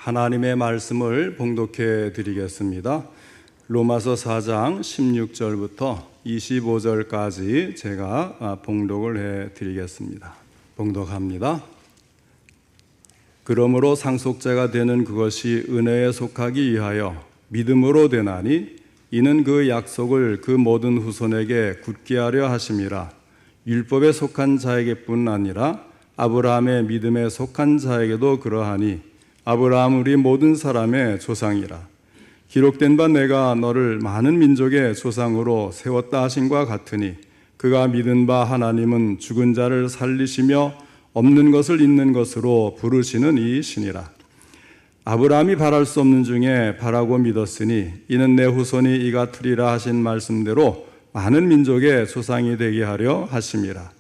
하나님의 말씀을 봉독해 드리겠습니다. 로마서 4장 16절부터 25절까지 제가 봉독을 해 드리겠습니다. 봉독합니다. 그러므로 상속자가 되는 그것이 은혜에 속하기 위하여 믿음으로 되나니 이는 그 약속을 그 모든 후손에게 굳게 하려 하심이라. 율법에 속한 자에게뿐 아니라 아브라함의 믿음에 속한 자에게도 그러하니 아브라함 우리 모든 사람의 조상이라. 기록된 바 내가 너를 많은 민족의 조상으로 세웠다 하신과 같으니 그가 믿은 바 하나님은 죽은 자를 살리시며 없는 것을 있는 것으로 부르시는 이시니라. 아브라함이 바랄 수 없는 중에 바라고 믿었으니 이는 내 후손이 이가 되리라 하신 말씀대로 많은 민족의 조상이 되게 하려 하심이라.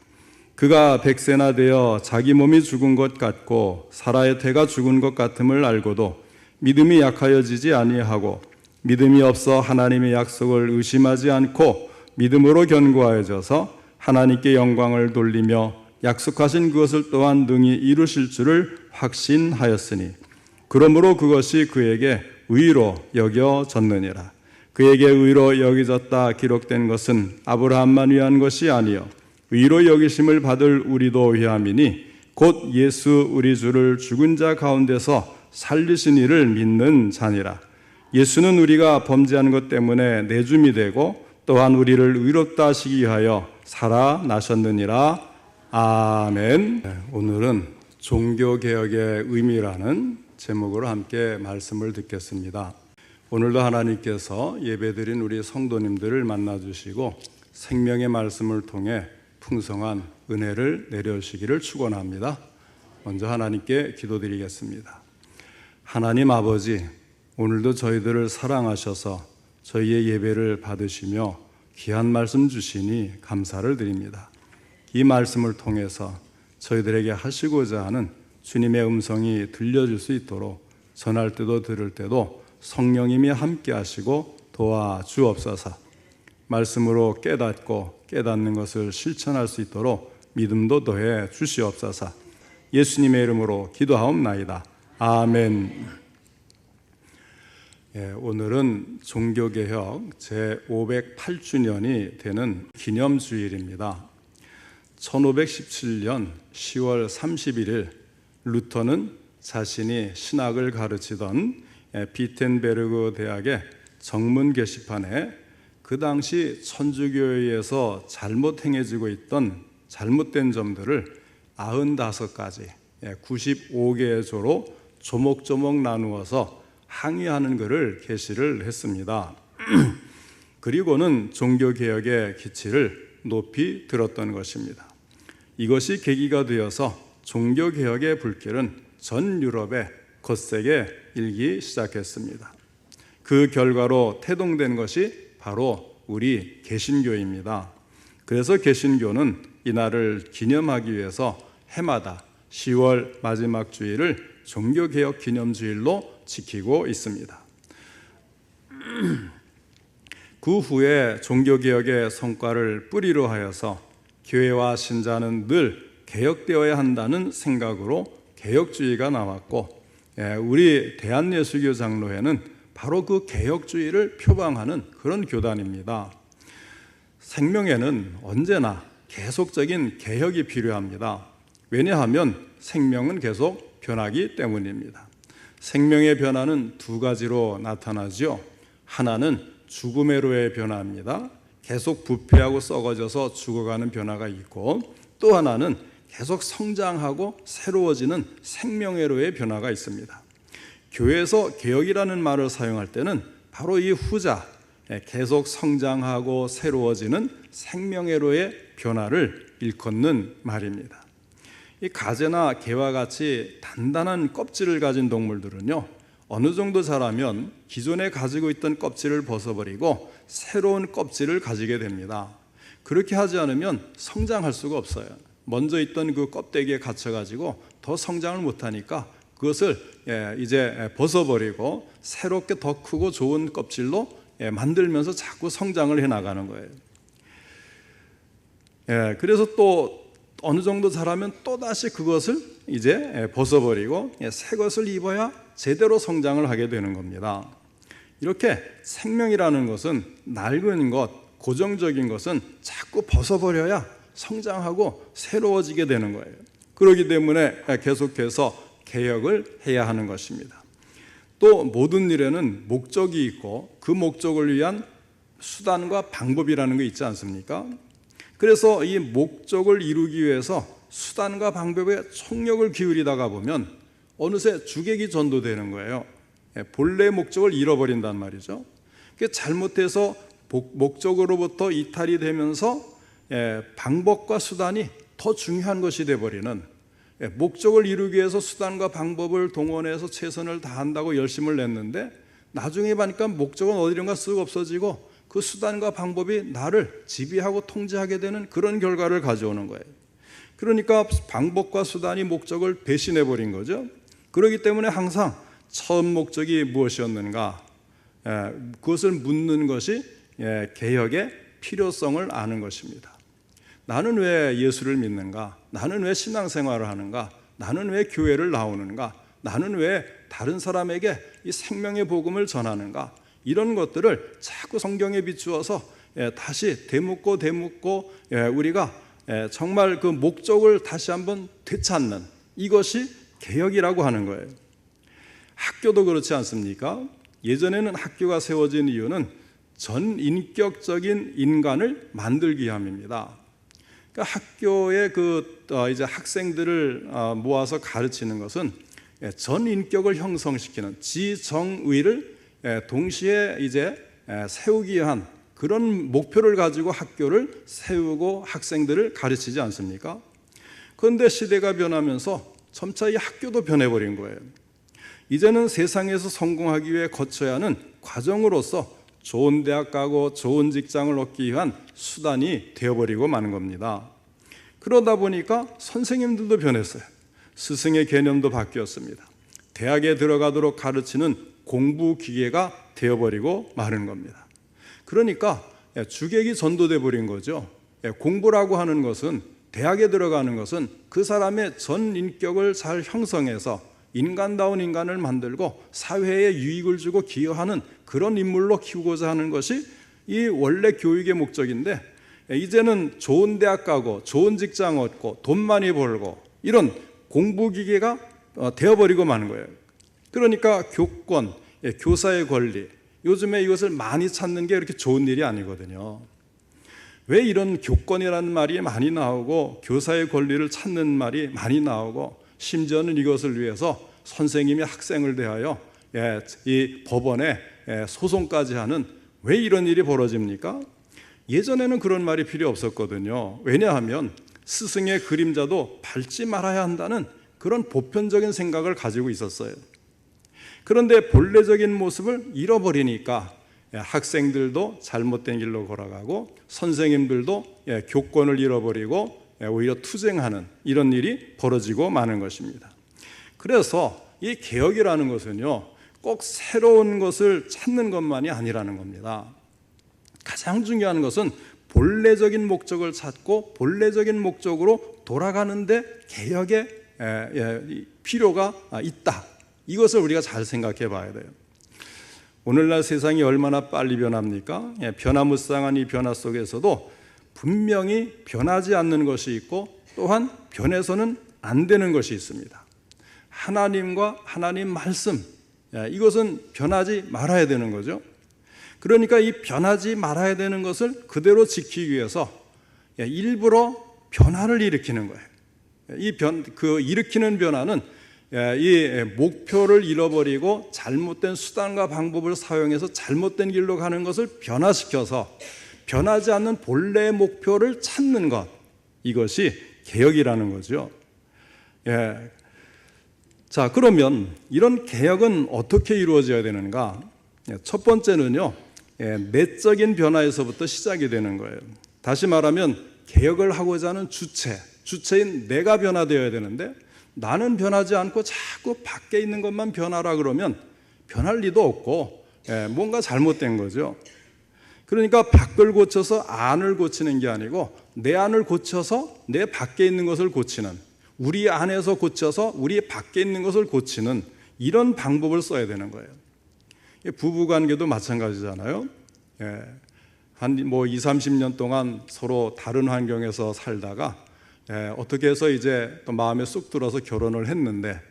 그가 100세나 되어 자기 몸이 죽은 것 같고 사라의 태가 죽은 것 같음을 알고도 믿음이 약하여지지 아니하고 믿음이 없어 하나님의 약속을 의심하지 않고 믿음으로 견고하여져서 하나님께 영광을 돌리며 약속하신 그것을 또한 능히 이루실 줄을 확신하였으니 그러므로 그것이 그에게 의로 여겨졌느니라. 그에게 의로 여겨졌다 기록된 것은 아브라함만 위한 것이 아니요 의로 여기심을 받을 우리도 위함이니 곧 예수 우리 주를 죽은 자 가운데서 살리신 이를 믿는 자니라. 예수는 우리가 범죄한 것 때문에 내줌이 되고 또한 우리를 의롭다 하시기 위하여 살아나셨느니라. 아멘. 오늘은 종교개혁의 의미라는 제목으로 함께 말씀을 듣겠습니다. 오늘도 하나님께서 예배드린 우리 성도님들을 만나주시고 생명의 말씀을 통해 풍성한 은혜를 내려주시기를 축원합니다. 먼저 하나님께 기도드리겠습니다. 하나님 아버지, 오늘도 저희들을 사랑하셔서 저희의 예배를 받으시며 귀한 말씀 주시니 감사를 드립니다. 이 말씀을 통해서 저희들에게 하시고자 하는 주님의 음성이 들려질 수 있도록 전할 때도 들을 때도 성령님이 함께 하시고 도와주옵소서. 말씀으로 깨닫는 것을 실천할 수 있도록 믿음도 더해 주시옵소서. 예수님의 이름으로 기도하옵나이다. 아멘. 오늘은 종교개혁 제508주년이 되는 기념주일입니다. 1517년 10월 31일 루터는 자신이 신학을 가르치던 비텐베르그 대학의 정문 게시판에 그 당시 천주교회에서 잘못 행해지고 있던 잘못된 점들을 95가지 95개의 조로 조목조목 나누어서 항의하는 글을 게시를 했습니다. 그리고는 종교개혁의 기치를 높이 들었던 것입니다. 이것이 계기가 되어서 종교개혁의 불길은 전 유럽에 거세게 일기 시작했습니다. 그 결과로 태동된 것이 바로 우리 개신교입니다. 그래서 개신교는 이날을 기념하기 위해서 해마다 10월 마지막 주일을 종교개혁 기념주일로 지키고 있습니다. 그 후에 종교개혁의 성과를 뿌리로 하여서 교회와 신자는 늘 개혁되어야 한다는 생각으로 개혁주의가 나왔고 우리 대한예수교 장로회는 바로 그 개혁주의를 표방하는 그런 교단입니다. 생명에는 언제나 계속적인 개혁이 필요합니다. 왜냐하면 생명은 계속 변하기 때문입니다. 생명의 변화는 두 가지로 나타나죠. 하나는 죽음의 로의 변화입니다. 계속 부패하고 썩어져서 죽어가는 변화가 있고, 또 하나는 계속 성장하고 새로워지는 생명의 로의 변화가 있습니다. 교회에서 개혁이라는 말을 사용할 때는 바로 이 후자, 계속 성장하고 새로워지는 생명의 로의 변화를 일컫는 말입니다. 이 가재나 개와 같이 단단한 껍질을 가진 동물들은요, 어느 정도 자라면 기존에 가지고 있던 껍질을 벗어버리고 새로운 껍질을 가지게 됩니다. 그렇게 하지 않으면 성장할 수가 없어요. 먼저 있던 그 껍데기에 갇혀가지고 더 성장을 못하니까 그것을 이제 벗어버리고 새롭게 더 크고 좋은 껍질로 만들면서 자꾸 성장을 해나가는 거예요. 그래서 또 어느 정도 자라면 또다시 그것을 이제 벗어버리고 새 것을 입어야 제대로 성장을 하게 되는 겁니다. 이렇게 생명이라는 것은 낡은 것, 고정적인 것은 자꾸 벗어버려야 성장하고 새로워지게 되는 거예요. 그렇기 때문에 계속해서 개혁을 해야 하는 것입니다. 또 모든 일에는 목적이 있고 그 목적을 위한 수단과 방법이라는 게 있지 않습니까? 그래서 이 목적을 이루기 위해서 수단과 방법에 총력을 기울이다가 보면 어느새 주객이 전도되는 거예요. 본래의 목적을 잃어버린단 말이죠. 잘못해서 목적으로부터 이탈이 되면서 방법과 수단이 더 중요한 것이 되어버리는, 목적을 이루기 위해서 수단과 방법을 동원해서 최선을 다한다고 열심을 냈는데 나중에 보니까 목적은 어디론가 쓱 없어지고 그 수단과 방법이 나를 지배하고 통제하게 되는 그런 결과를 가져오는 거예요. 그러니까 방법과 수단이 목적을 배신해버린 거죠. 그렇기 때문에 항상 처음 목적이 무엇이었는가, 그것을 묻는 것이 개혁의 필요성을 아는 것입니다. 나는 왜 예수를 믿는가? 나는 왜 신앙생활을 하는가? 나는 왜 교회를 나오는가? 나는 왜 다른 사람에게 이 생명의 복음을 전하는가? 이런 것들을 자꾸 성경에 비추어서 다시 되묻고 우리가 정말 그 목적을 다시 한번 되찾는, 이것이 개혁이라고 하는 거예요. 학교도 그렇지 않습니까? 예전에는 학교가 세워진 이유는 전인격적인 인간을 만들기 위함입니다. 그러니까 학교에 이제 학생들을 모아서 가르치는 것은 전인격을 형성시키는 지정의를 동시에 이제 세우기 위한 그런 목표를 가지고 학교를 세우고 학생들을 가르치지 않습니까? 그런데 시대가 변하면서 점차 이 학교도 변해버린 거예요. 이제는 세상에서 성공하기 위해 거쳐야 하는 과정으로서 좋은 대학 가고 좋은 직장을 얻기 위한 수단이 되어버리고 마는 겁니다. 그러다 보니까 선생님들도 변했어요. 스승의 개념도 바뀌었습니다. 대학에 들어가도록 가르치는 공부 기계가 되어버리고 마는 겁니다. 그러니까 주객이 전도돼 버린 거죠. 공부라고 하는 것은, 대학에 들어가는 것은 그 사람의 전 인격을 잘 형성해서 인간다운 인간을 만들고 사회에 유익을 주고 기여하는 그런 인물로 키우고자 하는 것이 이 원래 교육의 목적인데, 이제는 좋은 대학 가고 좋은 직장 얻고 돈 많이 벌고 이런 공부기계가 되어버리고 마는 거예요. 그러니까 교권, 교사의 권리, 요즘에 이것을 많이 찾는 게 그렇게 좋은 일이 아니거든요. 왜 이런 교권이라는 말이 많이 나오고 교사의 권리를 찾는 말이 많이 나오고, 심지어는 이것을 위해서 선생님이 학생을 대하여 이 법원에 소송까지 하는, 왜 이런 일이 벌어집니까? 예전에는 그런 말이 필요 없었거든요. 왜냐하면 스승의 그림자도 밟지 말아야 한다는 그런 보편적인 생각을 가지고 있었어요. 그런데 본래적인 모습을 잃어버리니까 학생들도 잘못된 길로 걸어가고 선생님들도 교권을 잃어버리고 오히려 투쟁하는 이런 일이 벌어지고 마는 것입니다. 그래서 이 개혁이라는 것은요, 꼭 새로운 것을 찾는 것만이 아니라는 겁니다. 가장 중요한 것은 본래적인 목적을 찾고 본래적인 목적으로 돌아가는데 개혁의 필요가 있다. 이것을 우리가 잘 생각해 봐야 돼요. 오늘날 세상이 얼마나 빨리 변합니까? 변화무쌍한 이 변화 속에서도 분명히 변하지 않는 것이 있고, 또한 변해서는 안 되는 것이 있습니다. 하나님과 하나님 말씀, 이것은 변하지 말아야 되는 거죠. 그러니까 이 변하지 말아야 되는 것을 그대로 지키기 위해서 일부러 변화를 일으키는 거예요. 일으키는 변화는 이 목표를 잃어버리고 잘못된 수단과 방법을 사용해서 잘못된 길로 가는 것을 변화시켜서 변하지 않는 본래의 목표를 찾는 것, 이것이 개혁이라는 거죠. 자, 그러면 이런 개혁은 어떻게 이루어져야 되는가? 첫 번째는요, 내적인 변화에서부터 시작이 되는 거예요. 다시 말하면 개혁을 하고자 하는 주체인 내가 변화되어야 되는데, 나는 변하지 않고 자꾸 밖에 있는 것만 변하라 그러면 변할 리도 없고 뭔가 잘못된 거죠. 그러니까 밖을 고쳐서 안을 고치는 게 아니고 내 안을 고쳐서 내 밖에 있는 것을 고치는, 우리 안에서 고쳐서 우리 밖에 있는 것을 고치는 이런 방법을 써야 되는 거예요. 부부관계도 마찬가지잖아요. 한 2, 30년 동안 서로 다른 환경에서 살다가 어떻게 해서 이제 또 마음에 쑥 들어서 결혼을 했는데,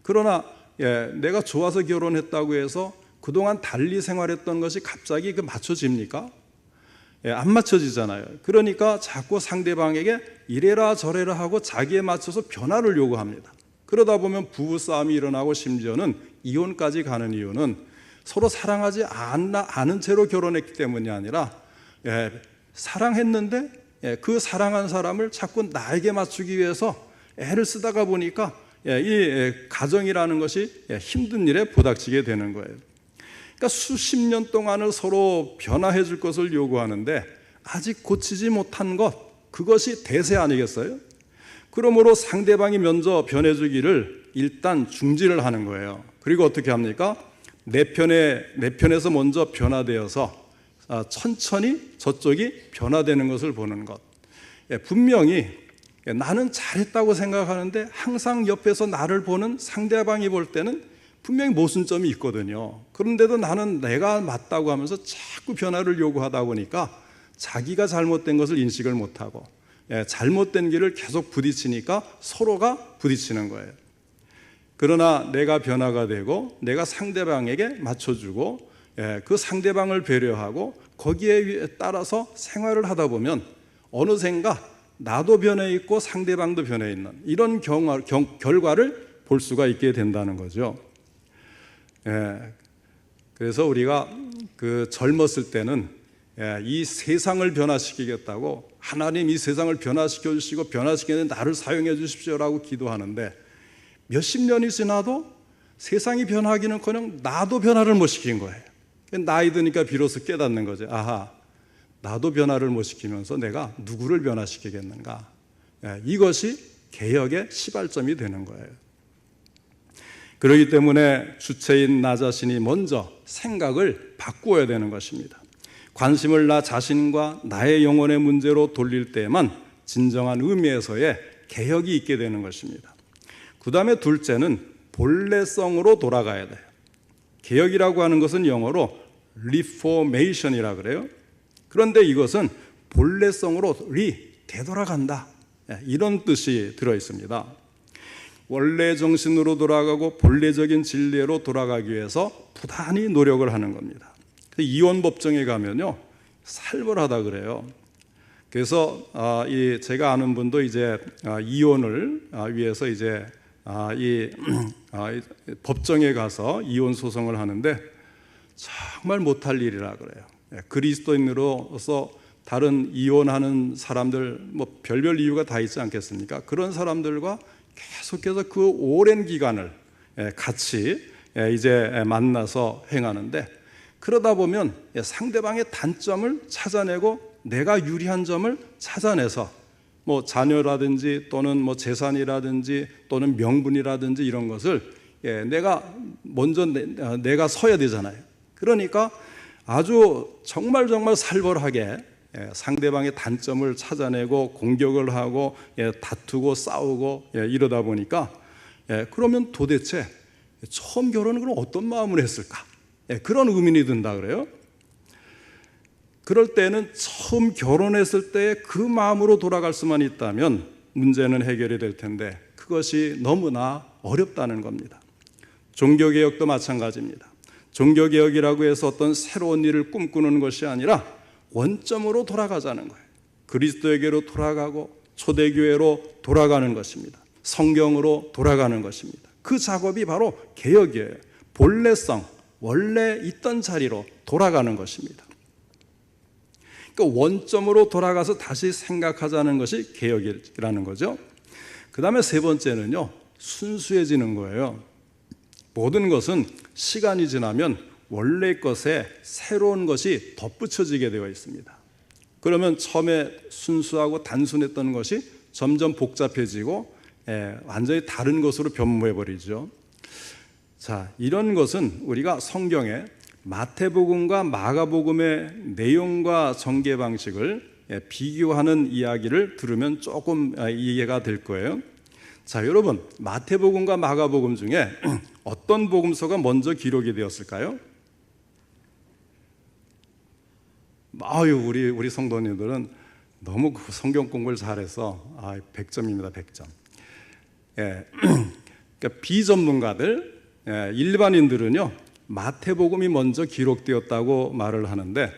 그러나 내가 좋아서 결혼했다고 해서 그동안 달리 생활했던 것이 갑자기 맞춰집니까? 안 맞춰지잖아요. 그러니까 자꾸 상대방에게 이래라 저래라 하고 자기에 맞춰서 변화를 요구합니다. 그러다 보면 부부싸움이 일어나고 심지어는 이혼까지 가는 이유는 서로 사랑하지 않은 채로 결혼했기 때문이 아니라 사랑했는데 그 사랑한 사람을 자꾸 나에게 맞추기 위해서 애를 쓰다가 보니까 이 가정이라는 것이 힘든 일에 부닥치게 되는 거예요. 그러니까 수십 년 동안을 서로 변화해 줄 것을 요구하는데 아직 고치지 못한 것, 그것이 대세 아니겠어요? 그러므로 상대방이 먼저 변해주기를 일단 중지를 하는 거예요. 그리고 어떻게 합니까? 내 편에서 먼저 변화되어서 천천히 저쪽이 변화되는 것을 보는 것. 분명히 나는 잘했다고 생각하는데 항상 옆에서 나를 보는 상대방이 볼 때는 분명히 모순점이 있거든요. 그런데도 나는 내가 맞다고 하면서 자꾸 변화를 요구하다 보니까 자기가 잘못된 것을 인식을 못하고 잘못된 길을 계속 부딪히니까 서로가 부딪히는 거예요. 그러나 내가 변화가 되고 내가 상대방에게 맞춰주고 그 상대방을 배려하고 거기에 따라서 생활을 하다 보면 어느샌가 나도 변해 있고 상대방도 변해 있는 이런 결과를 볼 수가 있게 된다는 거죠. 그래서 우리가 젊었을 때는 이 세상을 변화시키겠다고 하나님 이 세상을 변화시켜 주시고 변화시키는 나를 사용해 주십시오라고 기도하는데 몇십 년이 지나도 세상이 변하기는커녕 나도 변화를 못 시킨 거예요. 나이 드니까 비로소 깨닫는 거죠. 아하, 나도 변화를 못 시키면서 내가 누구를 변화시키겠는가. 이것이 개혁의 시발점이 되는 거예요. 그렇기 때문에 주체인 나 자신이 먼저 생각을 바꾸어야 되는 것입니다. 관심을 나 자신과 나의 영혼의 문제로 돌릴 때만 진정한 의미에서의 개혁이 있게 되는 것입니다. 그 다음에 둘째는 본래성으로 돌아가야 돼요. 개혁이라고 하는 것은 영어로 reformation이라 그래요. 그런데 이것은 본래성으로 되돌아간다, 이런 뜻이 들어 있습니다. 원래 정신으로 돌아가고 본래적인 진리로 돌아가기 위해서 부단히 노력을 하는 겁니다. 이혼 법정에 가면요 살벌하다 그래요. 그래서 제가 아는 분도 이제 이혼을 위해서 이제 법정에 가서 이혼 소송을 하는데 정말 못할 일이라 그래요. 그리스도인으로서 다른 이혼하는 사람들 별별 이유가 다 있지 않겠습니까? 그런 사람들과 계속해서 그 오랜 기간을 같이 이제 만나서 행하는데, 그러다 보면 상대방의 단점을 찾아내고 내가 유리한 점을 찾아내서 자녀라든지 또는 재산이라든지 또는 명분이라든지 이런 것을 내가 먼저 내가 서야 되잖아요. 그러니까 아주 정말 살벌하게 상대방의 단점을 찾아내고 공격을 하고 다투고 싸우고 이러다 보니까 그러면 도대체 처음 결혼은 그럼 어떤 마음으로 했을까? 그런 의문이 든다 그래요. 그럴 때는 처음 결혼했을 때 그 마음으로 돌아갈 수만 있다면 문제는 해결이 될 텐데 그것이 너무나 어렵다는 겁니다. 종교개혁도 마찬가지입니다. 종교개혁이라고 해서 어떤 새로운 일을 꿈꾸는 것이 아니라 원점으로 돌아가자는 거예요. 그리스도에게로 돌아가고 초대교회로 돌아가는 것입니다. 성경으로 돌아가는 것입니다. 그 작업이 바로 개혁이에요. 본래성, 원래 있던 자리로 돌아가는 것입니다. 그러니까 원점으로 돌아가서 다시 생각하자는 것이 개혁이라는 거죠. 그 다음에 세 번째는요, 순수해지는 거예요. 모든 것은 시간이 지나면 원래 것에 새로운 것이 덧붙여지게 되어 있습니다. 그러면 처음에 순수하고 단순했던 것이 점점 복잡해지고 완전히 다른 것으로 변모해버리죠. 자, 이런 것은 우리가 성경에 마태복음과 마가복음의 내용과 전개 방식을 비교하는 이야기를 들으면 조금 이해가 될 거예요. 자, 여러분, 마태복음과 마가복음 중에 어떤 복음서가 먼저 기록이 되었을까요? 우리 성도님들은 너무 성경 공부를 잘해서 100점입니다. 100점. 예. 그러니까 비전문가들, 일반인들은요, 마태복음이 먼저 기록되었다고 말을 하는데,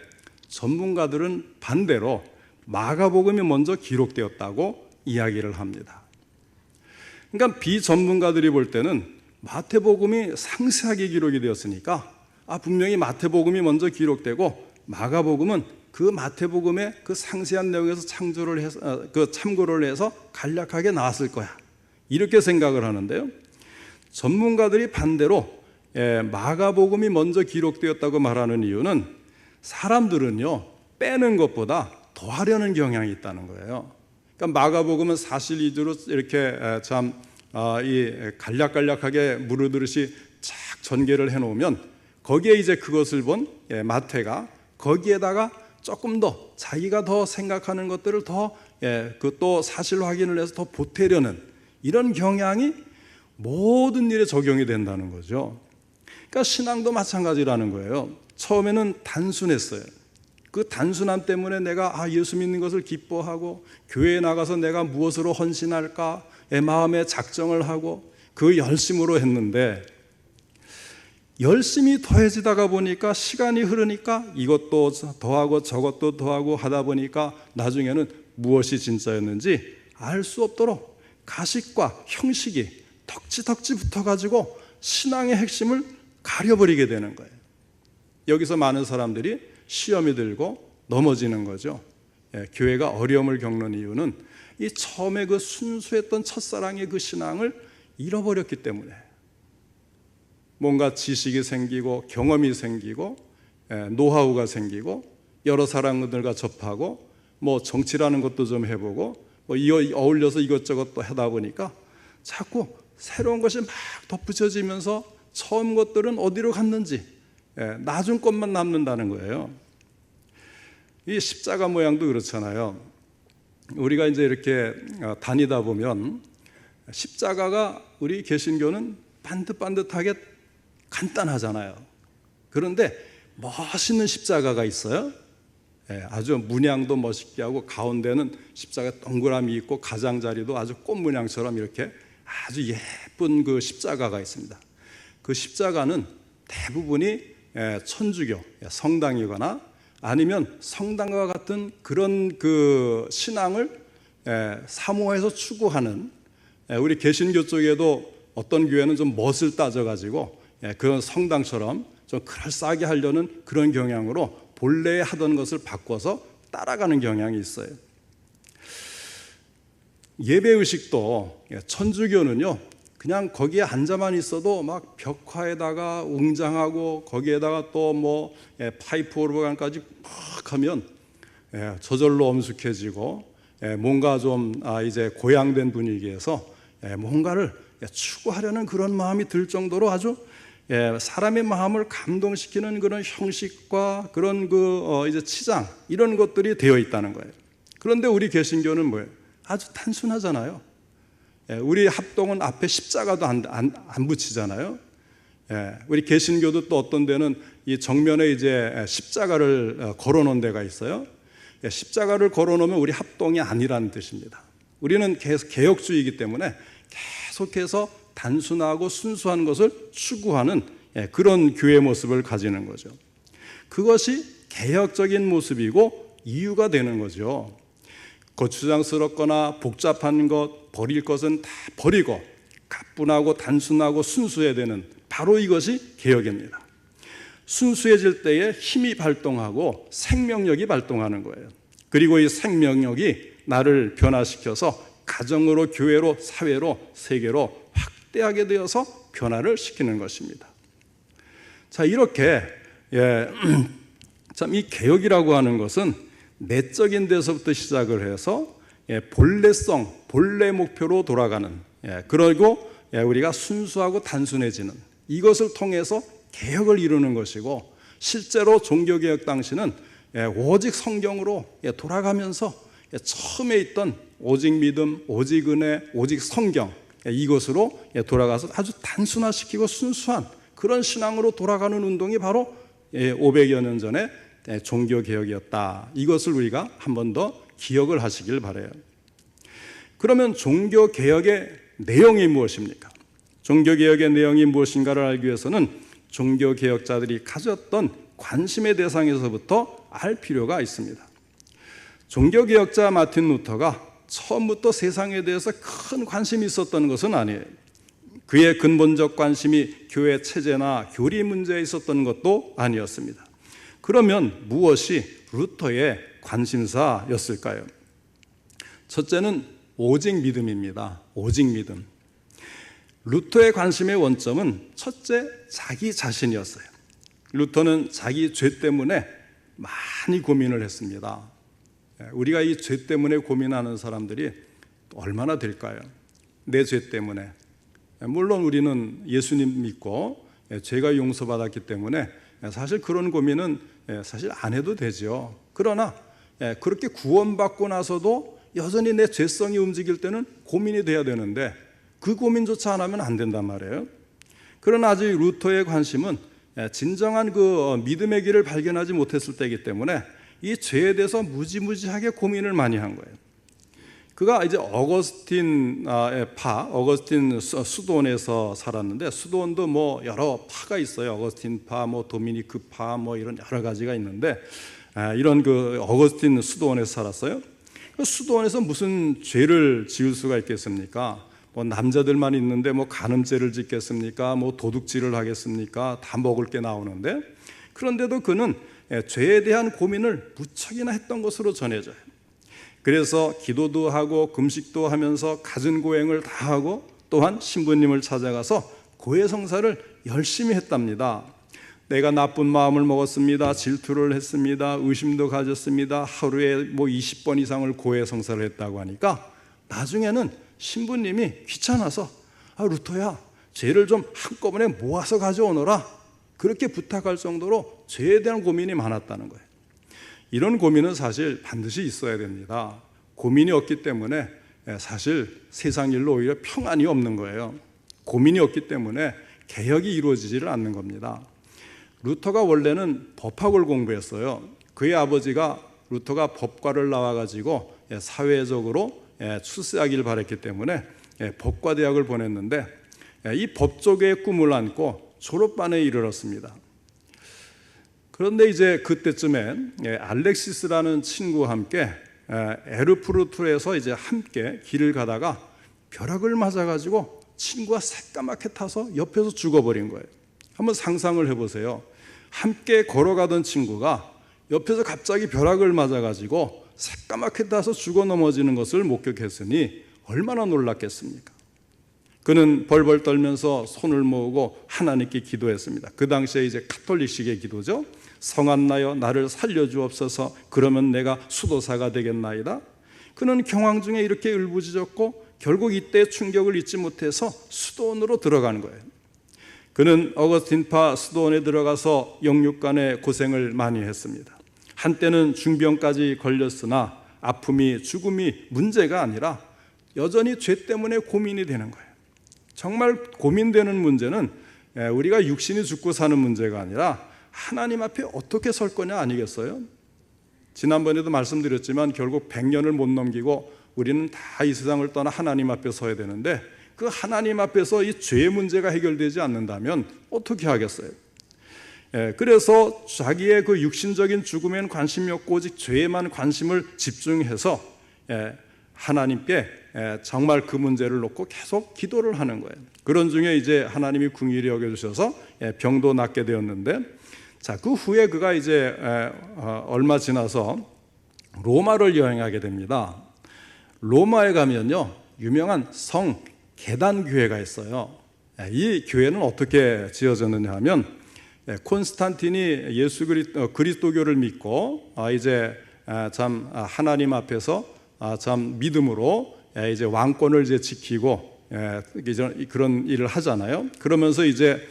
전문가들은 반대로 마가복음이 먼저 기록되었다고 이야기를 합니다. 그러니까 비전문가들이 볼 때는 마태복음이 상세하게 기록이 되었으니까 분명히 마태복음이 먼저 기록되고 마가복음은 그 마태복음의 그 상세한 내용에서 참고를 해서 간략하게 나왔을 거야, 이렇게 생각을 하는데요, 전문가들이 반대로 마가복음이 먼저 기록되었다고 말하는 이유는 사람들은요, 빼는 것보다 더하려는 경향이 있다는 거예요. 그러니까 마가복음은 사실 위주로 이렇게 간략간략하게 무르듯이 쫙 전개를 해놓으면 거기에 이제 그것을 본 마태가 거기에다가 조금 더 자기가 더 생각하는 것들을 더 또 사실 확인을 해서 더 보태려는 이런 경향이 모든 일에 적용이 된다는 거죠. 그러니까 신앙도 마찬가지라는 거예요. 처음에는 단순했어요. 그 단순함 때문에 내가 예수 믿는 것을 기뻐하고 교회에 나가서 내가 무엇으로 헌신할까 마음에 작정을 하고 그 열심으로 했는데, 열심이 더해지다가 보니까 시간이 흐르니까 이것도 더하고 저것도 더하고 하다 보니까 나중에는 무엇이 진짜였는지 알 수 없도록 가식과 형식이 덕지덕지 붙어가지고 신앙의 핵심을 가려버리게 되는 거예요. 여기서 많은 사람들이 시험이 들고 넘어지는 거죠. 교회가 어려움을 겪는 이유는 이 처음에 그 순수했던 첫사랑의 그 신앙을 잃어버렸기 때문에, 뭔가 지식이 생기고 경험이 생기고 노하우가 생기고 여러 사람들과 접하고 뭐 정치라는 것도 좀 해보고 어울려서 이것저것 또 하다 보니까 자꾸 새로운 것이 막 덧붙여지면서 처음 것들은 어디로 갔는지 나중 것만 남는다는 거예요. 이 십자가 모양도 그렇잖아요. 우리가 이제 이렇게 다니다 보면 십자가가 우리 개신교는 반듯반듯하게 간단하잖아요. 그런데 멋있는 십자가가 있어요. 아주 문양도 멋있게 하고 가운데는 십자가 동그라미 있고 가장자리도 아주 꽃 문양처럼 이렇게 아주 예쁜 그 십자가가 있습니다. 그 십자가는 대부분이 천주교 성당이거나 아니면 성당과 같은 그런 그 신앙을 사모해서 추구하는, 우리 개신교 쪽에도 어떤 교회는 좀 멋을 따져가지고 그런 성당처럼 좀 그럴싸하게 하려는 그런 경향으로 본래 하던 것을 바꿔서 따라가는 경향이 있어요. 예배의식도 천주교는요, 그냥 거기에 앉아만 있어도 막 벽화에다가 웅장하고 거기에다가 또 뭐 파이프 오르간까지 막 하면 저절로 엄숙해지고 뭔가 좀 이제 고양된 분위기에서 뭔가를 추구하려는 그런 마음이 들 정도로 아주 사람의 마음을 감동시키는 그런 형식과 그런 이제 치장, 이런 것들이 되어 있다는 거예요. 그런데 우리 개신교는 뭐예요? 아주 단순하잖아요. 우리 합동은 앞에 십자가도 안 붙이잖아요. 우리 개신교도 또 어떤 데는 이 정면에 이제 십자가를 걸어놓은 데가 있어요. 십자가를 걸어놓으면 우리 합동이 아니라는 뜻입니다. 우리는 계속 개혁주의이기 때문에 계속해서 단순하고 순수한 것을 추구하는 그런 교회 모습을 가지는 거죠. 그것이 개혁적인 모습이고 이유가 되는 거죠. 거추장스럽거나 복잡한 것, 버릴 것은 다 버리고 가뿐하고 단순하고 순수해야 되는, 바로 이것이 개혁입니다. 순수해질 때에 힘이 발동하고 생명력이 발동하는 거예요. 그리고 이 생명력이 나를 변화시켜서 가정으로, 교회로, 사회로, 세계로 확대하게 되어서 변화를 시키는 것입니다. 자, 이렇게 참 이 개혁이라고 하는 것은 내적인 데서부터 시작을 해서 본래성, 본래 목표로 돌아가는, 그리고 우리가 순수하고 단순해지는, 이것을 통해서 개혁을 이루는 것이고, 실제로 종교개혁 당시는 오직 성경으로 돌아가면서 처음에 있던 오직 믿음, 오직 은혜, 오직 성경, 이것으로 돌아가서 아주 단순화시키고 순수한 그런 신앙으로 돌아가는 운동이 바로 500여 년 전에 종교개혁이었다. 이것을 우리가 한 번 더 기억을 하시길 바라요. 그러면 종교개혁의 내용이 무엇입니까? 종교개혁의 내용이 무엇인가를 알기 위해서는 종교개혁자들이 가졌던 관심의 대상에서부터 알 필요가 있습니다. 종교개혁자 마틴 루터가 처음부터 세상에 대해서 큰 관심이 있었던 것은 아니에요. 그의 근본적 관심이 교회 체제나 교리 문제에 있었던 것도 아니었습니다. 그러면 무엇이 루터의 관심사였을까요? 첫째는 오직 믿음입니다. 오직 믿음. 루터의 관심의 원점은 첫째, 자기 자신이었어요. 루터는 자기 죄 때문에 많이 고민을 했습니다. 우리가 이 죄 때문에 고민하는 사람들이 얼마나 될까요? 내 죄 때문에. 물론 우리는 예수님 믿고 죄가 용서받았기 때문에 사실 그런 고민은 사실 안 해도 되죠. 그러나 그렇게 구원받고 나서도 여전히 내 죄성이 움직일 때는 고민이 돼야 되는데 그 고민조차 안 하면 안 된단 말이에요. 그러나 아직 루터의 관심은 진정한 그 믿음의 길을 발견하지 못했을 때이기 때문에 이 죄에 대해서 무지무지하게 고민을 많이 한 거예요. 그가 이제 어거스틴 수도원에서 살았는데, 수도원도 뭐 여러 파가 있어요. 어거스틴 파, 뭐 도미니크 파, 뭐 이런 여러 가지가 있는데, 이런 그 어거스틴 수도원에서 살았어요. 그 수도원에서 무슨 죄를 지을 수가 있겠습니까? 뭐 남자들만 있는데 뭐 간음죄를 짓겠습니까? 뭐 도둑질을 하겠습니까? 다 먹을 게 나오는데, 그런데도 그는 죄에 대한 고민을 무척이나 했던 것으로 전해져요. 그래서 기도도 하고 금식도 하면서 갖은 고행을 다 하고 또한 신부님을 찾아가서 고해성사를 열심히 했답니다. 내가 나쁜 마음을 먹었습니다. 질투를 했습니다. 의심도 가졌습니다. 하루에 뭐 20번 이상을 고해성사를 했다고 하니까 나중에는 신부님이 귀찮아서 루터야, 죄를 좀 한꺼번에 모아서 가져오너라, 그렇게 부탁할 정도로 죄에 대한 고민이 많았다는 거예요. 이런 고민은 사실 반드시 있어야 됩니다. 고민이 없기 때문에 사실 세상 일로 오히려 평안이 없는 거예요. 고민이 없기 때문에 개혁이 이루어지지를 않는 겁니다. 루터가 원래는 법학을 공부했어요. 그의 아버지가 루터가 법과를 나와가지고 사회적으로 출세하길 바랬기 때문에 법과대학을 보냈는데, 이 법조계의 꿈을 안고 졸업반에 이르렀습니다. 그런데 이제 그때쯤에 알렉시스라는 친구와 함께 에르푸르트에서 이제 함께 길을 가다가 벼락을 맞아가지고 친구가 새까맣게 타서 옆에서 죽어버린 거예요. 한번 상상을 해보세요. 함께 걸어가던 친구가 옆에서 갑자기 벼락을 맞아가지고 새까맣게 타서 죽어 넘어지는 것을 목격했으니 얼마나 놀랐겠습니까? 그는 벌벌 떨면서 손을 모으고 하나님께 기도했습니다. 그 당시에 이제 카톨릭식의 기도죠. 성한나여 나를 살려주옵소서, 그러면 내가 수도사가 되겠나이다. 그는 경황 중에 이렇게 울부짖었고 결국 이때 충격을 잊지 못해서 수도원으로 들어가는 거예요. 그는 어거스틴파 수도원에 들어가서 영육간의 고생을 많이 했습니다. 한때는 중병까지 걸렸으나 아픔이 죽음이 문제가 아니라 여전히 죄 때문에 고민이 되는 거예요. 정말 고민되는 문제는 우리가 육신이 죽고 사는 문제가 아니라 하나님 앞에 어떻게 설 거냐 아니겠어요? 지난번에도 말씀드렸지만 결국 100년을 못 넘기고 우리는 다 이 세상을 떠나 하나님 앞에 서야 되는데, 그 하나님 앞에서 이 죄의 문제가 해결되지 않는다면 어떻게 하겠어요? 그래서 자기의 그 육신적인 죽음에는 관심이 없고 오직 죄에만 관심을 집중해서 하나님께 정말 그 문제를 놓고 계속 기도를 하는 거예요. 그런 중에 이제 하나님이 긍휼히 여겨주셔서 병도 낫게 되었는데, 자, 그 후에 그가 이제 얼마 지나서 로마를 여행하게 됩니다. 로마에 가면요, 유명한 성 게단교회가 있어요. 이 교회는 어떻게 지어졌느냐 하면, 콘스탄틴이 예수 그리스도교를 믿고 이제 참 하나님 앞에서 참 믿음으로 이제 왕권을 이제 지키고 그런 일을 하잖아요. 그러면서 이제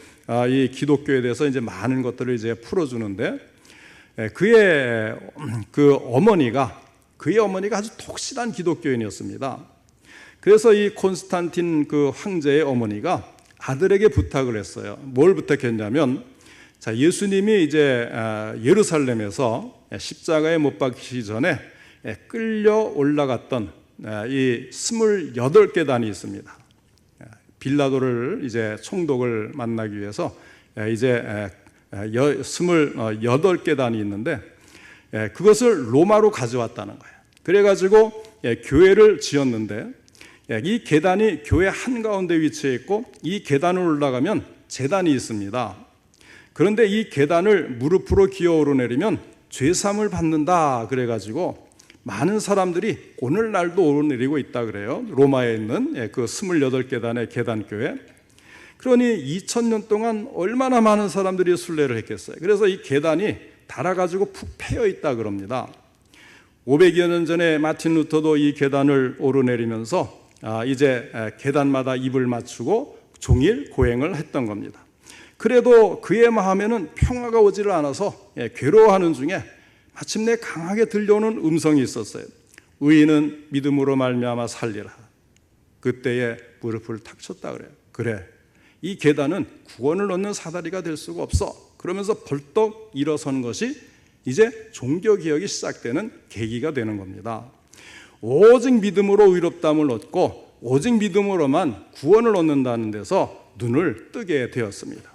이 기독교에 대해서 이제 많은 것들을 이제 풀어주는데, 그의 어머니가 아주 독실한 기독교인이었습니다. 그래서 이 콘스탄틴 그 황제의 어머니가 아들에게 부탁을 했어요. 뭘 부탁했냐면, 자, 예수님이 이제 예루살렘에서 십자가에 못 박히기 전에 끌려 올라갔던 이 28계단이 있습니다. 빌라도를 이제 총독을 만나기 위해서 이제 28계단이 있는데 그것을 로마로 가져왔다는 거예요. 그래가지고 교회를 지었는데 이 계단이 교회 한가운데 위치해 있고 이 계단을 올라가면 제단이 있습니다. 그런데 이 계단을 무릎으로 기어 오르내리면 죄사함을 받는다 그래가지고 많은 사람들이 오늘날도 오르내리고 있다 그래요. 로마에 있는 그 28계단의 계단교회. 그러니 2000년 동안 얼마나 많은 사람들이 순례를 했겠어요. 그래서 이 계단이 닳아가지고 푹 패여 있다 그럽니다. 500여 년 전에 마틴 루터도 이 계단을 오르내리면서 이제 계단마다 입을 맞추고 종일 고행을 했던 겁니다. 그래도 그의 마음에는 평화가 오지를 않아서 괴로워하는 중에 마침내 강하게 들려오는 음성이 있었어요. 의인은 믿음으로 말미암아 살리라. 그때에 무릎을 탁 쳤다 그래요. 그래, 이 계단은 구원을 얻는 사다리가 될 수가 없어. 그러면서 벌떡 일어선 것이 이제 종교개혁이 시작되는 계기가 되는 겁니다. 오직 믿음으로 의롭다함을 얻고 오직 믿음으로만 구원을 얻는다는 데서 눈을 뜨게 되었습니다.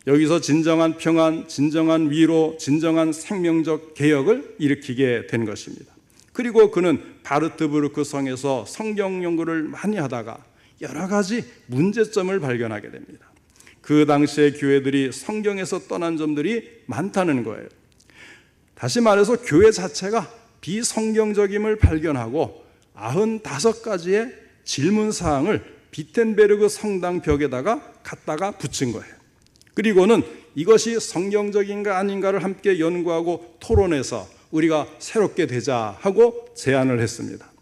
여기서 진정한 평안, 진정한 위로, 진정한 생명적 개혁을 일으키게 된 것입니다. 그리고 그는 바르트부르크 성에서 성경 연구를 많이 하다가 여러 가지 문제점을 발견하게 됩니다. 그 당시의 교회들이 성경에서 떠난 점들이 많다는 거예요. 다시 말해서 교회 자체가 비성경적임을 발견하고 95가지의 질문사항을 비텐베르그 성당 벽에다가 갖다가 붙인 거예요. 그리고는 이것이 성경적인가 아닌가를 함께 연구하고 토론해서 우리가 새롭게 되자 하고 제안을 했습니다.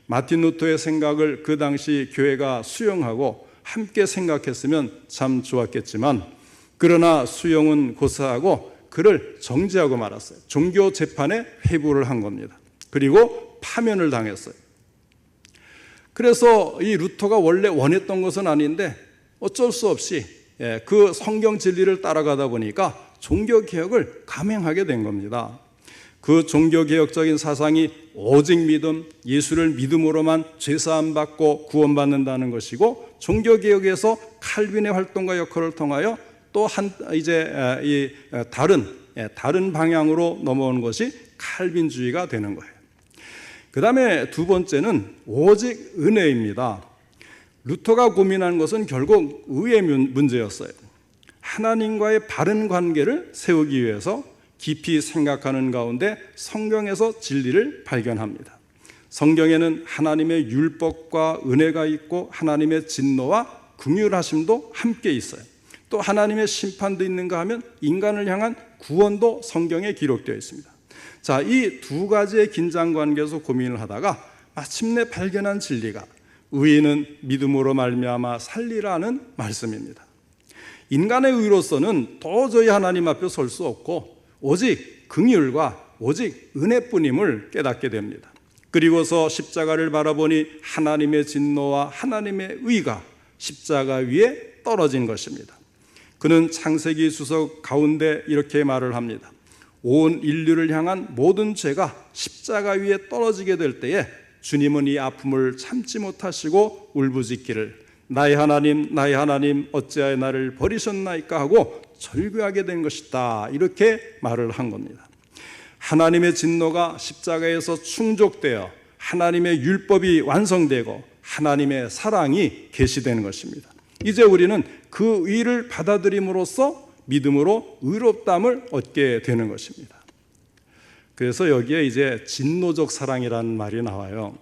마틴 루터의 생각을 그 당시 교회가 수용하고 함께 생각했으면 참 좋았겠지만 그러나 수용은 고사하고 그를 정지하고 말았어요. 종교 재판에 회부를 한 겁니다. 그리고 파면을 당했어요. 그래서 이 루터가 원래 원했던 것은 아닌데 어쩔 수 없이 그 성경 진리를 따라가다 보니까 종교개혁을 감행하게 된 겁니다. 그 종교개혁적인 사상이 오직 믿음, 예수를 믿음으로만 죄사함 받고 구원받는다는 것이고 종교개혁에서 칼빈의 활동과 역할을 통하여 또 다른 방향으로 넘어오는 것이 칼빈주의가 되는 거예요. 그 다음에 두 번째는 오직 은혜입니다. 루터가 고민한 것은 결국 의의 문제였어요. 하나님과의 바른 관계를 세우기 위해서 깊이 생각하는 가운데 성경에서 진리를 발견합니다. 성경에는 하나님의 율법과 은혜가 있고 하나님의 진노와 긍휼하심도 함께 있어요. 또 하나님의 심판도 있는가 하면 인간을 향한 구원도 성경에 기록되어 있습니다. 자, 이 두 가지의 긴장 관계에서 고민을 하다가 마침내 발견한 진리가 의인은 믿음으로 말미암아 살리라는 말씀입니다. 인간의 의로서는 도저히 하나님 앞에 설 수 없고 오직 긍휼과 오직 은혜뿐임을 깨닫게 됩니다. 그리고서 십자가를 바라보니 하나님의 진노와 하나님의 의가 십자가 위에 떨어진 것입니다. 그는 창세기 수석 가운데 이렇게 말을 합니다. 온 인류를 향한 모든 죄가 십자가 위에 떨어지게 될 때에 주님은 이 아픔을 참지 못하시고 울부짖기를 나의 하나님 어찌하여 나를 버리셨나이까 하고 절규하게 된 것이다. 이렇게 말을 한 겁니다. 하나님의 진노가 십자가에서 충족되어 하나님의 율법이 완성되고 하나님의 사랑이 계시되는 것입니다. 이제 우리는 그 의를 받아들임으로써 믿음으로 의롭다함을 얻게 되는 것입니다. 그래서 여기에 이제 진노적 사랑이라는 말이 나와요.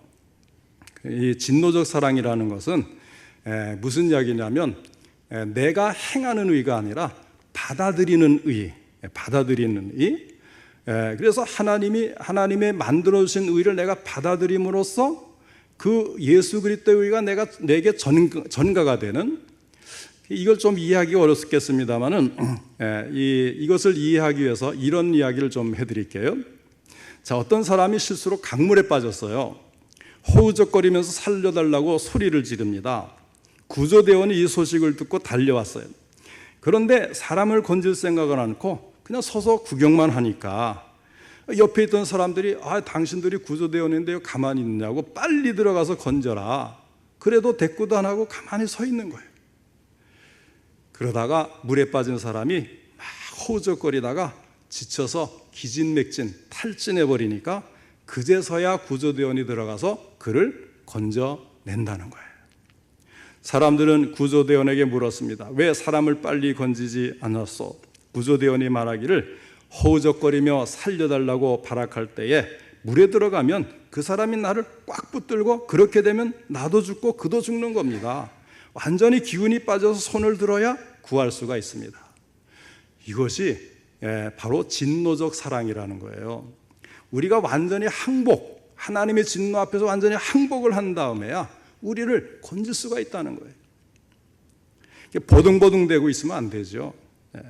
이 진노적 사랑이라는 것은 무슨 이야기냐면 내가 행하는 의가 아니라 받아들이는 의. 그래서 하나님의 만들어주신 의를 내가 받아들임으로써 그 예수 그리스도의 의가 내게 전가가 되는, 이걸 좀 이해하기 어렵겠습니다만은 이것을 이해하기 위해서 이런 이야기를 좀 해드릴게요. 자, 어떤 사람이 실수로 강물에 빠졌어요. 허우적거리면서 살려달라고 소리를 지릅니다. 구조대원이 이 소식을 듣고 달려왔어요. 그런데 사람을 건질 생각은 않고 그냥 서서 구경만 하니까 옆에 있던 사람들이 당신들이 구조대원인데요 가만히 있느냐고 빨리 들어가서 건져라. 그래도 대꾸도 안 하고 가만히 서 있는 거예요. 그러다가 물에 빠진 사람이 막 허우적거리다가 지쳐서 기진맥진 탈진해버리니까 그제서야 구조대원이 들어가서 그를 건져낸다는 거예요. 사람들은 구조대원에게 물었습니다. 왜 사람을 빨리 건지지 않았소? 구조대원이 말하기를 허우적거리며 살려달라고 발악할 때에 물에 들어가면 그 사람이 나를 꽉 붙들고 그렇게 되면 나도 죽고 그도 죽는 겁니다. 완전히 기운이 빠져서 손을 들어야 구할 수가 있습니다. 이것이 바로 진노적 사랑이라는 거예요. 우리가 완전히 항복, 하나님의 진노 앞에서 완전히 항복을 한 다음에야 우리를 건질 수가 있다는 거예요. 보등보등대고 있으면 안 되죠.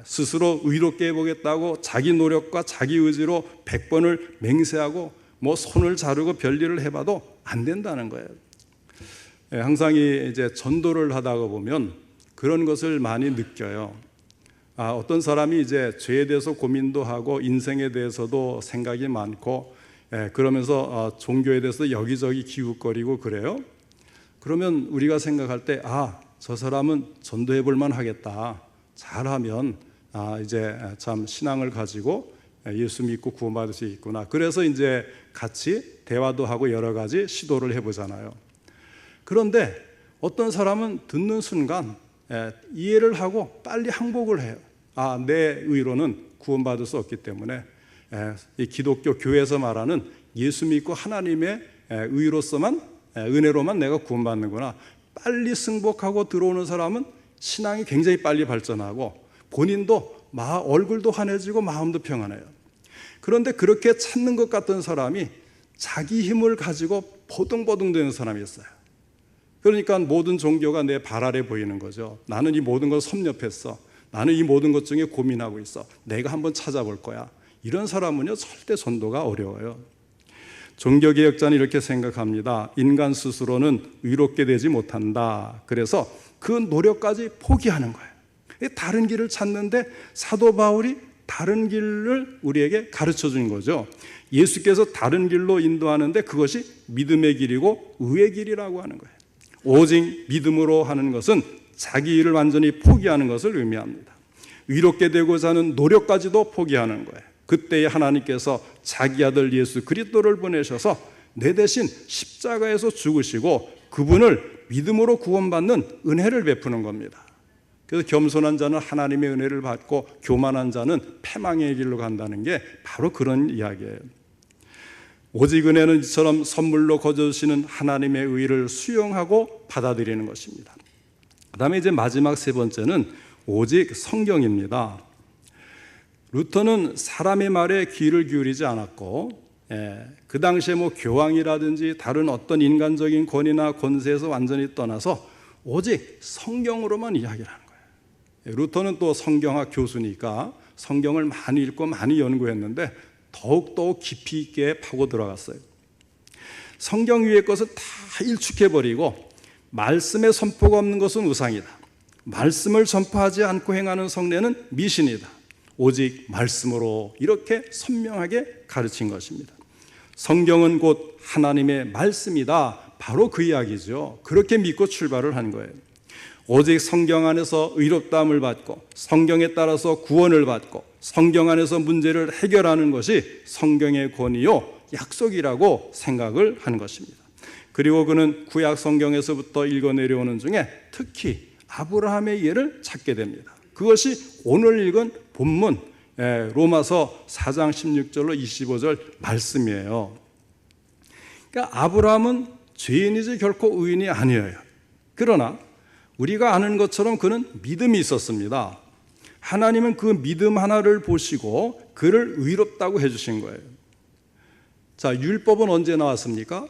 스스로 의롭게 해보겠다고 자기 노력과 자기 의지로 100번을 맹세하고 손을 자르고 별일을 해봐도 안 된다는 거예요. 항상 이제 전도를 하다가 보면 그런 것을 많이 느껴요. 어떤 사람이 이제 죄에 대해서 고민도 하고 인생에 대해서도 생각이 많고 그러면서 종교에 대해서 여기저기 기웃거리고 그래요. 그러면 우리가 생각할 때 저 사람은 전도해 볼 만하겠다. 잘하면 이제 참 신앙을 가지고 예수 믿고 구원받을 수 있구나. 그래서 이제 같이 대화도 하고 여러 가지 시도를 해보잖아요. 그런데 어떤 사람은 듣는 순간 이해를 하고 빨리 항복을 해요. 내 의로는 구원받을 수 없기 때문에 이 기독교 교회에서 말하는 예수 믿고 하나님의 의로서만 은혜로만 내가 구원받는구나. 빨리 승복하고 들어오는 사람은 신앙이 굉장히 빨리 발전하고 본인도 얼굴도 환해지고 마음도 평안해요. 그런데 그렇게 찾는 것 같던 사람이 자기 힘을 가지고 보등보등되는 사람이 있어요. 그러니까 모든 종교가 내 발 아래 보이는 거죠. 나는 이 모든 걸 섭렵했어. 나는 이 모든 것 중에 고민하고 있어. 내가 한번 찾아볼 거야. 이런 사람은요 절대 전도가 어려워요. 종교개혁자는 이렇게 생각합니다. 인간 스스로는 의롭게 되지 못한다. 그래서 그 노력까지 포기하는 거예요. 다른 길을 찾는데 사도 바울이 다른 길을 우리에게 가르쳐 준 거죠. 예수께서 다른 길로 인도하는데 그것이 믿음의 길이고 의의 길이라고 하는 거예요. 오직 믿음으로 하는 것은 자기 일을 완전히 포기하는 것을 의미합니다. 의롭게 되고자 하는 노력까지도 포기하는 거예요. 그때에 하나님께서 자기 아들 예수 그리스도를 보내셔서 내 대신 십자가에서 죽으시고 그분을 믿음으로 구원받는 은혜를 베푸는 겁니다. 그래서 겸손한 자는 하나님의 은혜를 받고 교만한 자는 패망의 길로 간다는 게 바로 그런 이야기예요. 오직 은혜는 이처럼 선물로 거저주시는 하나님의 의를 수용하고 받아들이는 것입니다. 그 다음에 이제 마지막 세 번째는 오직 성경입니다. 루터는 사람의 말에 귀를 기울이지 않았고 그 당시에 교황이라든지 다른 어떤 인간적인 권위나 권세에서 완전히 떠나서 오직 성경으로만 이야기를 하는 거예요. 루터는 또 성경학 교수니까 성경을 많이 읽고 많이 연구했는데 더욱더 깊이 있게 파고 들어갔어요. 성경 위의 것을 다 일축해버리고 말씀의 선포가 없는 것은 우상이다. 말씀을 전파하지 않고 행하는 성례는 미신이다. 오직 말씀으로 이렇게 선명하게 가르친 것입니다. 성경은 곧 하나님의 말씀이다. 바로 그 이야기죠. 그렇게 믿고 출발을 한 거예요. 오직 성경 안에서 의롭다함을 받고 성경에 따라서 구원을 받고 성경 안에서 문제를 해결하는 것이 성경의 권위요 약속이라고 생각을 한 것입니다. 그리고 그는 구약 성경에서부터 읽어 내려오는 중에 특히 아브라함의 예를 찾게 됩니다. 그것이 오늘 읽은 본문 로마서 4장 16절로 25절 말씀이에요. 그러니까 아브라함은 죄인이지 결코 의인이 아니에요. 그러나 우리가 아는 것처럼 그는 믿음이 있었습니다. 하나님은 그 믿음 하나를 보시고 그를 의롭다고 해주신 거예요. 자, 율법은 언제 나왔습니까?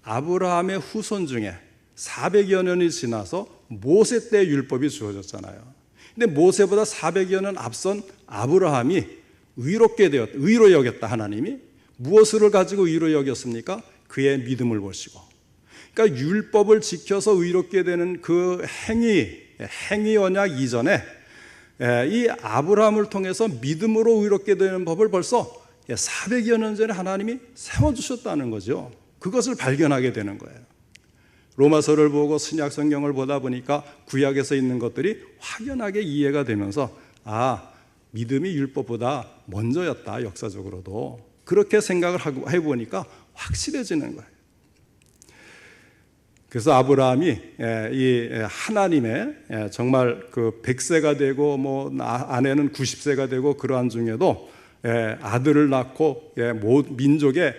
아브라함의 후손 중에 400여 년이 지나서 모세 때 율법이 주어졌잖아요. 근데 모세보다 400여 년 앞선 아브라함이 의로 여겼다. 하나님이 무엇을 가지고 의로 여겼습니까? 그의 믿음을 보시고, 그러니까 율법을 지켜서 의롭게 되는 그 행위 언약 이전에 이 아브라함을 통해서 믿음으로 의롭게 되는 법을 벌써 400여 년 전에 하나님이 세워주셨다는 거죠. 그것을 발견하게 되는 거예요. 로마서를 보고 신약 성경을 보다 보니까 구약에서 있는 것들이 확연하게 이해가 되면서 믿음이 율법보다 먼저였다, 역사적으로도. 그렇게 생각을 해보니까 확실해지는 거예요. 그래서 아브라함이 이 하나님의 정말 그 100세가 되고 뭐 아내는 90세가 되고 그러한 중에도 아들을 낳고 민족의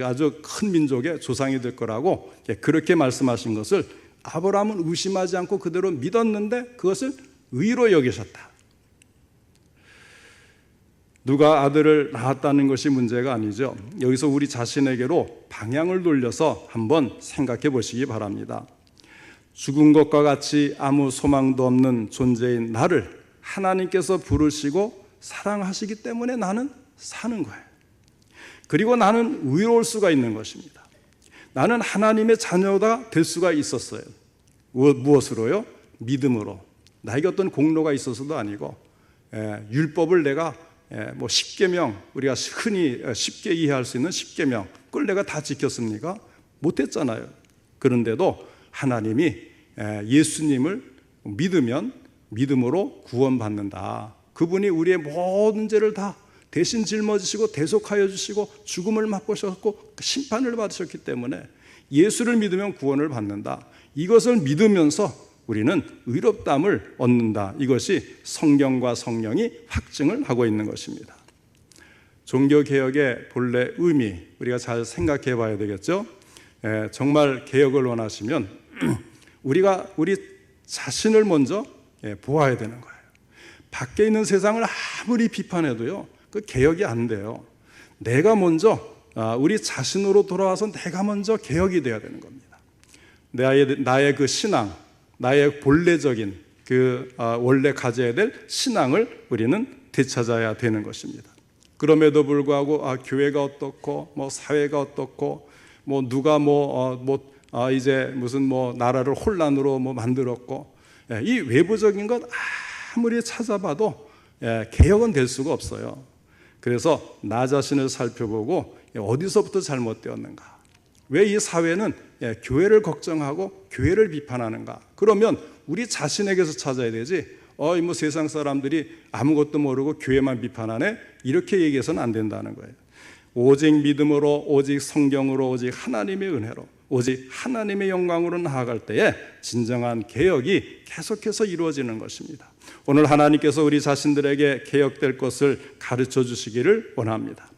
아주 큰 민족의 조상이 될 거라고 그렇게 말씀하신 것을 아브라함은 의심하지 않고 그대로 믿었는데 그것을 의로 여기셨다. 누가 아들을 낳았다는 것이 문제가 아니죠. 여기서 우리 자신에게로 방향을 돌려서 한번 생각해 보시기 바랍니다. 죽은 것과 같이 아무 소망도 없는 존재인 나를 하나님께서 부르시고 사랑하시기 때문에 나는 사는 거예요. 그리고 나는 의로울 수가 있는 것입니다. 나는 하나님의 자녀가 될 수가 있었어요. 무엇으로요? 믿음으로. 나에게 어떤 공로가 있어서도 아니고 율법을 내가 뭐 10계명, 우리가 흔히 쉽게 이해할 수 있는 10계명, 그걸 내가 다 지켰습니까? 못했잖아요. 그런데도 하나님이 예수님을 믿으면 믿음으로 구원받는다. 그분이 우리의 모든 죄를 다 대신 짊어지시고 대속하여 주시고 죽음을 맛보셨고 심판을 받으셨기 때문에 예수를 믿으면 구원을 받는다. 이것을 믿으면서 우리는 의롭다함을 얻는다. 이것이 성경과 성령이 확증을 하고 있는 것입니다. 종교개혁의 본래 의미 우리가 잘 생각해 봐야 되겠죠. 정말 개혁을 원하시면 우리가 우리 자신을 먼저 보아야 되는 거예요. 밖에 있는 세상을 아무리 비판해도요, 그 개혁이 안 돼요. 내가 먼저 우리 자신으로 돌아와서 내가 먼저 개혁이 돼야 되는 겁니다. 나의 그 신앙, 나의 본래적인 그 원래 가져야 될 신앙을 우리는 되찾아야 되는 것입니다. 그럼에도 불구하고 교회가 어떻고 뭐 사회가 어떻고 뭐 누가 이제 무슨 뭐 나라를 혼란으로 뭐 만들었고 이 외부적인 것 아무리 찾아봐도 개혁은 될 수가 없어요. 그래서 나 자신을 살펴보고 어디서부터 잘못되었는가? 왜 이 사회는 교회를 걱정하고 교회를 비판하는가? 그러면 우리 자신에게서 찾아야 되지. 뭐 세상 사람들이 아무것도 모르고 교회만 비판하네? 이렇게 얘기해서는 안 된다는 거예요. 오직 믿음으로, 오직 성경으로, 오직 하나님의 은혜로, 오직 하나님의 영광으로 나아갈 때에 진정한 개혁이 계속해서 이루어지는 것입니다. 오늘 하나님께서 우리 자신들에게 개혁될 것을 가르쳐 주시기를 원합니다.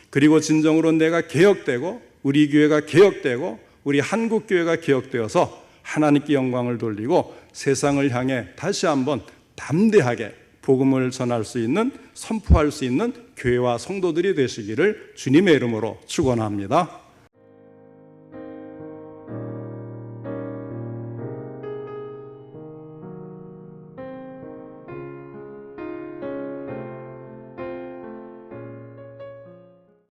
그리고 진정으로 내가 개혁되고 우리 교회가 개혁되고 우리 한국교회가 개혁되어서 하나님께 영광을 돌리고 세상을 향해 다시 한번 담대하게 복음을 전할 수 있는, 선포할 수 있는 교회와 성도들이 되시기를 주님의 이름으로 축원합니다.